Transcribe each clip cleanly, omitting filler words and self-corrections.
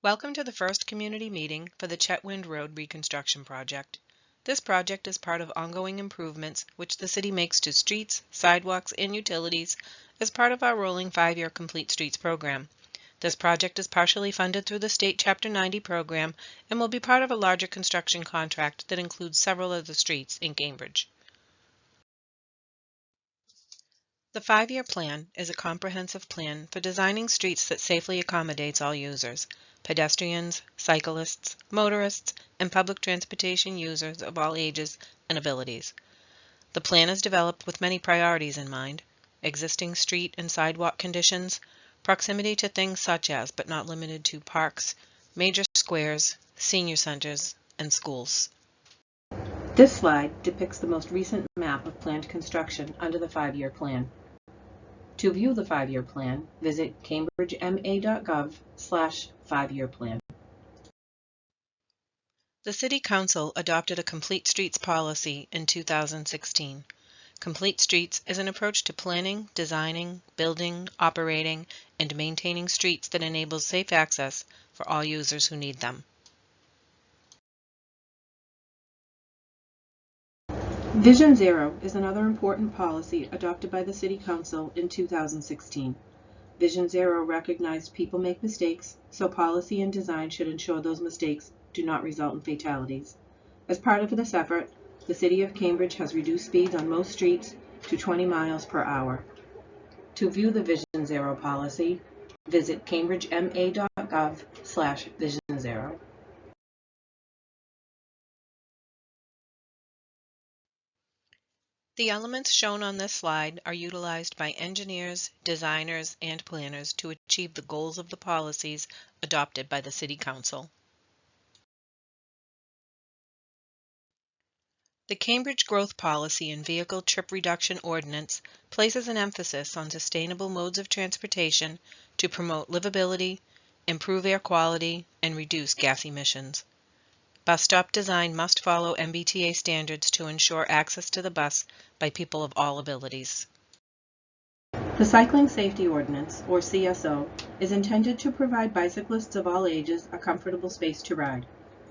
Welcome to the first community meeting for the Chetwynd Road Reconstruction Project. This project is part of ongoing improvements which the city makes to streets, sidewalks, and utilities as part of our rolling 5-year Complete Streets program. This project is partially funded through the state Chapter 90 program and will be part of a larger construction contract that includes several of the streets in Cambridge. The 5-year plan is a comprehensive plan for designing streets that safely accommodates all users, pedestrians, cyclists, motorists, and public transportation users of all ages and abilities. The plan is developed with many priorities in mind: existing street and sidewalk conditions, proximity to things such as, but not limited to, parks, major squares, senior centers, and schools. This slide depicts the most recent map of planned construction under the 5-year plan. To view the 5-year plan, visit cambridgema.gov/5-year plan. The City Council adopted a Complete Streets policy in 2016. Complete Streets is an approach to planning, designing, building, operating, and maintaining streets that enables safe access for all users who need them. Vision Zero is another important policy adopted by the City Council in 2016. Vision Zero recognized people make mistakes, so policy and design should ensure those mistakes do not result in fatalities. As part of this effort, the City of Cambridge has reduced speeds on most streets to 20 miles per hour. To view the Vision Zero policy, visit cambridgema.gov/Vision Zero. The elements shown on this slide are utilized by engineers, designers, and planners to achieve the goals of the policies adopted by the City Council. The Cambridge Growth Policy and Vehicle Trip Reduction Ordinance places an emphasis on sustainable modes of transportation to promote livability, improve air quality, and reduce gas emissions. Bus stop design must follow MBTA standards to ensure access to the bus by people of all abilities. The Cycling Safety Ordinance, or CSO, is intended to provide bicyclists of all ages a comfortable space to ride.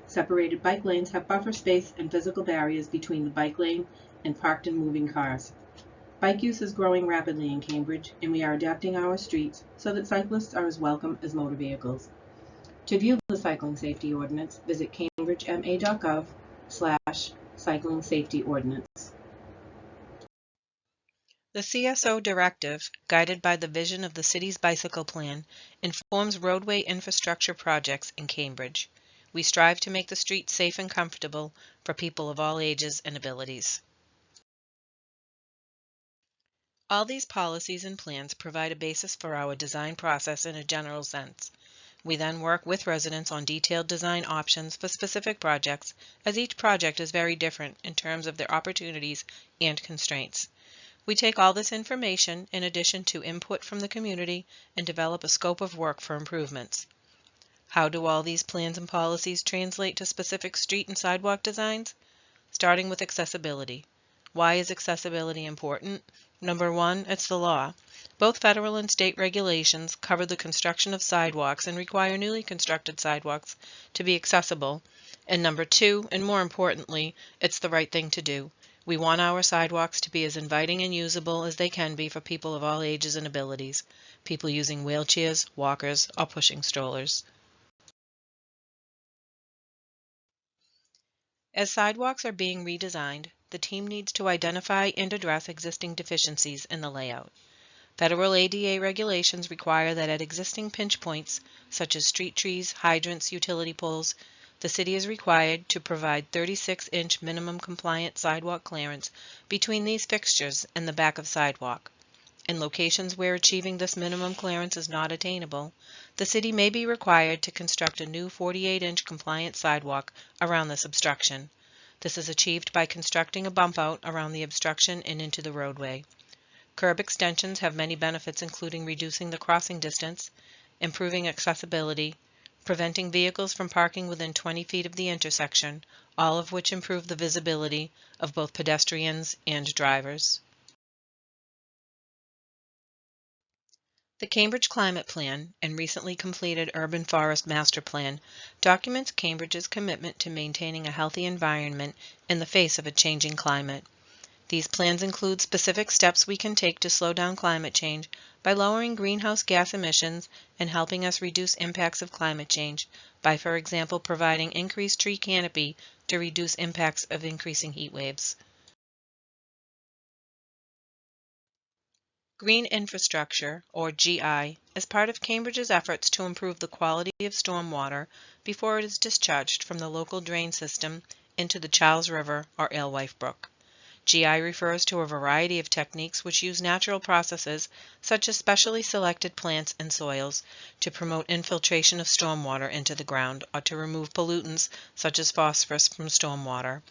Separated bike lanes have buffer space and physical barriers between the bike lane and parked and moving cars. Bike use is growing rapidly in Cambridge, and we are adapting our streets so that cyclists are as welcome as motor vehicles. To view the Cycling Safety Ordinance, visit cambridgema.gov/Cycling Safety Ordinance. The CSO directive, guided by the vision of the city's bicycle plan, informs roadway infrastructure projects in Cambridge. We strive to make the streets safe and comfortable for people of all ages and abilities. All these policies and plans provide a basis for our design process in a general sense. We then work with residents on detailed design options for specific projects, as each project is very different in terms of their opportunities and constraints. We take all this information in addition to input from the community and develop a scope of work for improvements. How do all these plans and policies translate to specific street and sidewalk designs? Starting with accessibility. Why is accessibility important? Number one, it's the law. Both federal and state regulations cover the construction of sidewalks and require newly constructed sidewalks to be accessible. And number two, and more importantly, it's the right thing to do. We want our sidewalks to be as inviting and usable as they can be for people of all ages and abilities, people using wheelchairs, walkers, or pushing strollers. As sidewalks are being redesigned, the team needs to identify and address existing deficiencies in the layout. Federal ADA regulations require that at existing pinch points, such as street trees, hydrants, utility poles, the city is required to provide 36-inch minimum compliant sidewalk clearance between these fixtures and the back of sidewalk. In locations where achieving this minimum clearance is not attainable, the city may be required to construct a new 48-inch compliant sidewalk around this obstruction. This is achieved by constructing a bump out around the obstruction and into the roadway. Curb extensions have many benefits, including reducing the crossing distance, improving accessibility, preventing vehicles from parking within 20 feet of the intersection, all of which improve the visibility of both pedestrians and drivers. The Cambridge Climate Plan and recently completed Urban Forest Master Plan documents Cambridge's commitment to maintaining a healthy environment in the face of a changing climate. These plans include specific steps we can take to slow down climate change by lowering greenhouse gas emissions and helping us reduce impacts of climate change by, for example, providing increased tree canopy to reduce impacts of increasing heat waves. Green infrastructure, or GI, is part of Cambridge's efforts to improve the quality of stormwater before it is discharged from the local drain system into the Charles River or Alewife Brook. GI refers to a variety of techniques which use natural processes, such as specially selected plants and soils, to promote infiltration of stormwater into the ground or to remove pollutants such as phosphorus from stormwater.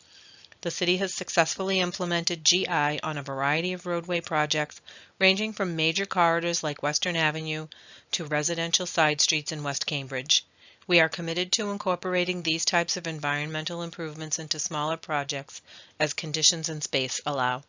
The city has successfully implemented GI on a variety of roadway projects, ranging from major corridors like Western Avenue to residential side streets in West Cambridge. We are committed to incorporating these types of environmental improvements into smaller projects as conditions and space allow.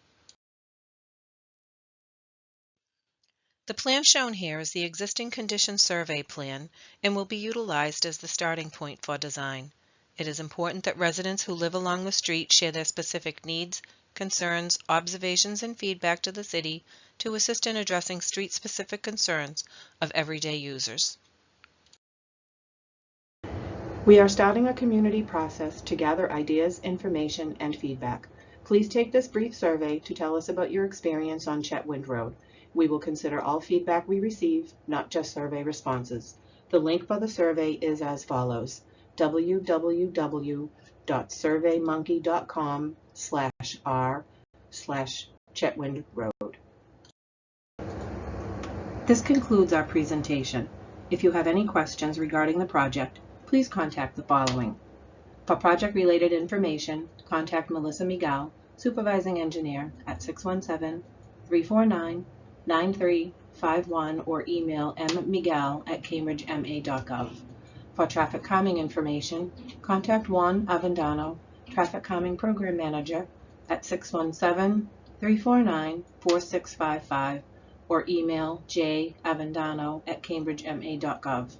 The plan shown here is the existing condition survey plan and will be utilized as the starting point for design. It is important that residents who live along the street share their specific needs, concerns, observations, and feedback to the city to assist in addressing street-specific concerns of everyday users. We are starting a community process to gather ideas, information, and feedback. Please take this brief survey to tell us about your experience on Chetwynd Road. We will consider all feedback we receive, not just survey responses. The link for the survey is as follows: www.surveymonkey.com/r/Chetwynd Road. This concludes our presentation. If you have any questions regarding the project, please contact the following. For project-related information, contact Melissa Miguel, Supervising Engineer, at 617-349-9351 or email mmiguel@cambridgema.gov. For traffic calming information, contact Juan Avendano, Traffic Calming Program Manager, at 617-349-4655 or email javendano@cambridgema.gov.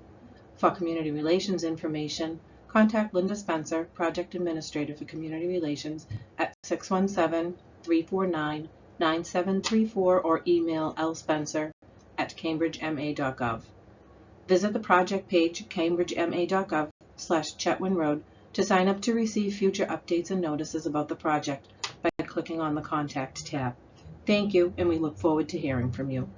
For community relations information, contact Linda Spencer, Project Administrator for Community Relations, at 617-349-9734 or email lspencer@cambridgema.gov. Visit the project page at cambridgema.gov/Chetwynd Road to sign up to receive future updates and notices about the project by clicking on the Contact tab. Thank you, and we look forward to hearing from you.